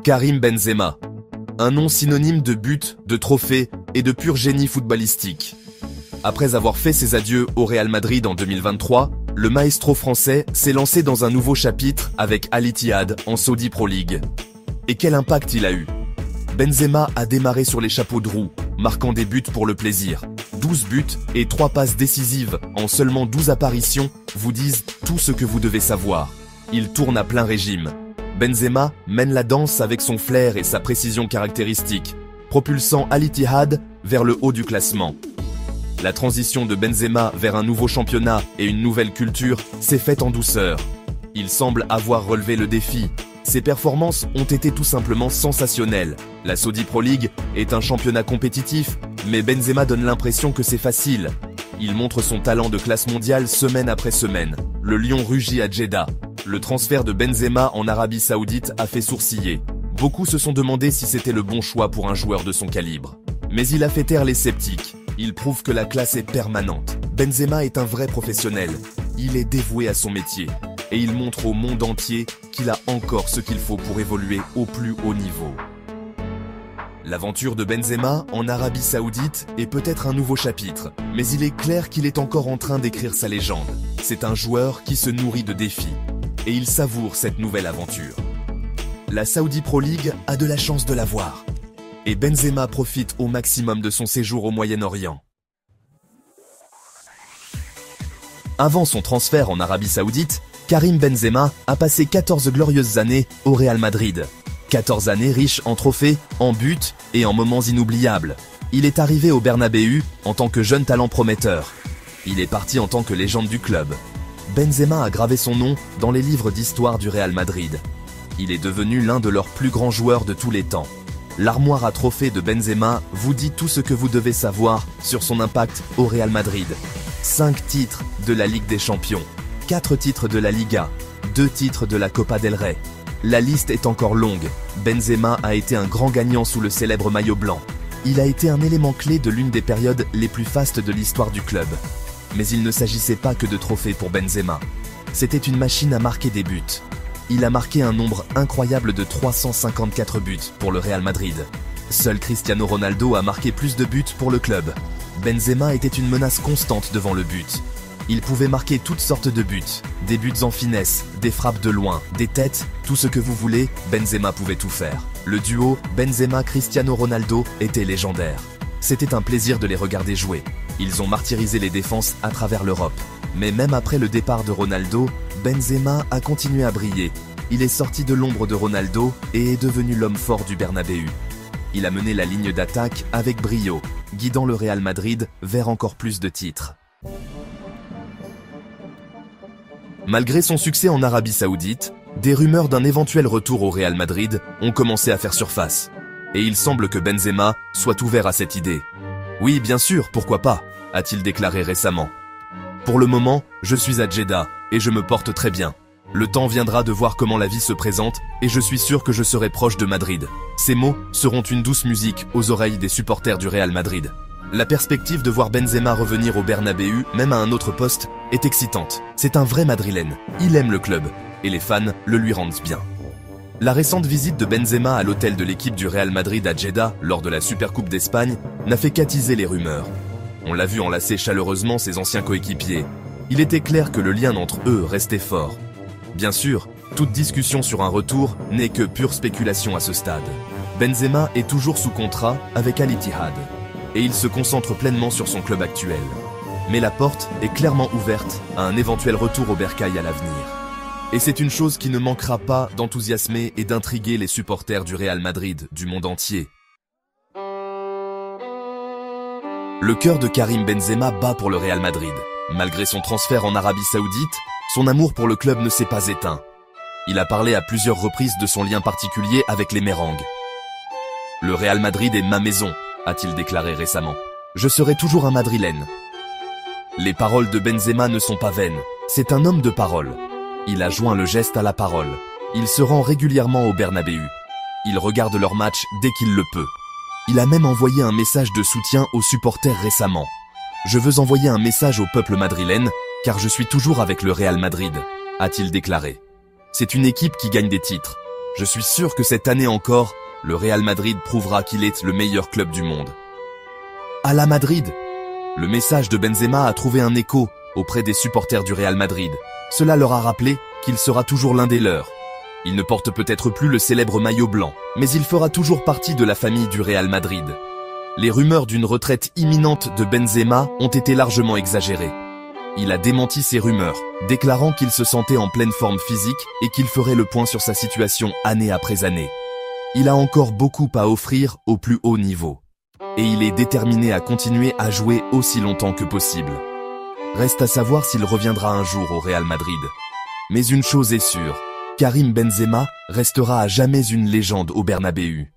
Karim Benzema. Un nom synonyme de but, de trophée et de pur génie footballistique. Après avoir fait ses adieux au Real Madrid en 2023, le maestro français s'est lancé dans un nouveau chapitre avec Al Ittihad en Saudi Pro League. Et quel impact il a eu! Benzema a démarré sur les chapeaux de roue, marquant des buts pour le plaisir. 12 buts et 3 passes décisives en seulement 12 apparitions vous disent tout ce que vous devez savoir. Il tourne à plein régime. Benzema mène la danse avec son flair et sa précision caractéristique, propulsant Al Ittihad vers le haut du classement. La transition de Benzema vers un nouveau championnat et une nouvelle culture s'est faite en douceur. Il semble avoir relevé le défi. Ses performances ont été tout simplement sensationnelles. La Saudi Pro League est un championnat compétitif, mais Benzema donne l'impression que c'est facile. Il montre son talent de classe mondiale semaine après semaine. Le lion rugit à Jeddah. Le transfert de Benzema en Arabie Saoudite a fait sourciller. Beaucoup se sont demandé si c'était le bon choix pour un joueur de son calibre. Mais il a fait taire les sceptiques. Il prouve que la classe est permanente. Benzema est un vrai professionnel. Il est dévoué à son métier. Et il montre au monde entier qu'il a encore ce qu'il faut pour évoluer au plus haut niveau. L'aventure de Benzema en Arabie Saoudite est peut-être un nouveau chapitre, mais il est clair qu'il est encore en train d'écrire sa légende. C'est un joueur qui se nourrit de défis, et il savoure cette nouvelle aventure. La Saudi Pro League a de la chance de l'avoir, et Benzema profite au maximum de son séjour au Moyen-Orient. Avant son transfert en Arabie Saoudite, Karim Benzema a passé 14 glorieuses années au Real Madrid. 14 années riches en trophées, en buts et en moments inoubliables. Il est arrivé au Bernabéu en tant que jeune talent prometteur. Il est parti en tant que légende du club. Benzema a gravé son nom dans les livres d'histoire du Real Madrid. Il est devenu l'un de leurs plus grands joueurs de tous les temps. L'armoire à trophées de Benzema vous dit tout ce que vous devez savoir sur son impact au Real Madrid. 5 titres de la Ligue des Champions, 4 titres de la Liga, 2 titres de la Copa del Rey. La liste est encore longue. Benzema a été un grand gagnant sous le célèbre maillot blanc. Il a été un élément clé de l'une des périodes les plus fastes de l'histoire du club. Mais il ne s'agissait pas que de trophées pour Benzema. C'était une machine à marquer des buts. Il a marqué un nombre incroyable de 354 buts pour le Real Madrid. Seul Cristiano Ronaldo a marqué plus de buts pour le club. Benzema était une menace constante devant le but. Il pouvait marquer toutes sortes de buts, des buts en finesse, des frappes de loin, des têtes, tout ce que vous voulez, Benzema pouvait tout faire. Le duo Benzema-Cristiano Ronaldo était légendaire. C'était un plaisir de les regarder jouer. Ils ont martyrisé les défenses à travers l'Europe. Mais même après le départ de Ronaldo, Benzema a continué à briller. Il est sorti de l'ombre de Ronaldo et est devenu l'homme fort du Bernabéu. Il a mené la ligne d'attaque avec brio, guidant le Real Madrid vers encore plus de titres. Malgré son succès en Arabie Saoudite, des rumeurs d'un éventuel retour au Real Madrid ont commencé à faire surface. Et il semble que Benzema soit ouvert à cette idée. Oui, bien sûr, pourquoi pas, a-t-il déclaré récemment. Pour le moment, je suis à Jeddah et je me porte très bien. Le temps viendra de voir comment la vie se présente et je suis sûr que je serai proche de Madrid. Ces mots seront une douce musique aux oreilles des supporters du Real Madrid. La perspective de voir Benzema revenir au Bernabéu, même à un autre poste, est excitante. C'est un vrai madrilène. Il aime le club et les fans le lui rendent bien. La récente visite de Benzema à l'hôtel de l'équipe du Real Madrid à Jeddah lors de la Supercoupe d'Espagne n'a fait qu'attiser les rumeurs. On l'a vu enlacer chaleureusement ses anciens coéquipiers. Il était clair que le lien entre eux restait fort. Bien sûr, toute discussion sur un retour n'est que pure spéculation à ce stade. Benzema est toujours sous contrat avec Al Ittihad et il se concentre pleinement sur son club actuel. Mais la porte est clairement ouverte à un éventuel retour au bercail à l'avenir. Et c'est une chose qui ne manquera pas d'enthousiasmer et d'intriguer les supporters du Real Madrid du monde entier. Le cœur de Karim Benzema bat pour le Real Madrid. Malgré son transfert en Arabie Saoudite, son amour pour le club ne s'est pas éteint. Il a parlé à plusieurs reprises de son lien particulier avec les Mérengues. « Le Real Madrid est ma maison », a-t-il déclaré récemment. « Je serai toujours un madrilène ». Les paroles de Benzema ne sont pas vaines. C'est un homme de parole. Il a joint le geste à la parole. Il se rend régulièrement au Bernabéu. Il regarde leurs matchs dès qu'il le peut. Il a même envoyé un message de soutien aux supporters récemment. « Je veux envoyer un message au peuple madrilène, car je suis toujours avec le Real Madrid », a-t-il déclaré. C'est une équipe qui gagne des titres. Je suis sûr que cette année encore, le Real Madrid prouvera qu'il est le meilleur club du monde. À la Madrid, le message de Benzema a trouvé un écho auprès des supporters du Real Madrid. Cela leur a rappelé qu'il sera toujours l'un des leurs. Il ne porte peut-être plus le célèbre maillot blanc, mais il fera toujours partie de la famille du Real Madrid. Les rumeurs d'une retraite imminente de Benzema ont été largement exagérées. Il a démenti ces rumeurs, déclarant qu'il se sentait en pleine forme physique et qu'il ferait le point sur sa situation année après année. Il a encore beaucoup à offrir au plus haut niveau. Et il est déterminé à continuer à jouer aussi longtemps que possible. Reste à savoir s'il reviendra un jour au Real Madrid. Mais une chose est sûre, Karim Benzema restera à jamais une légende au Bernabéu.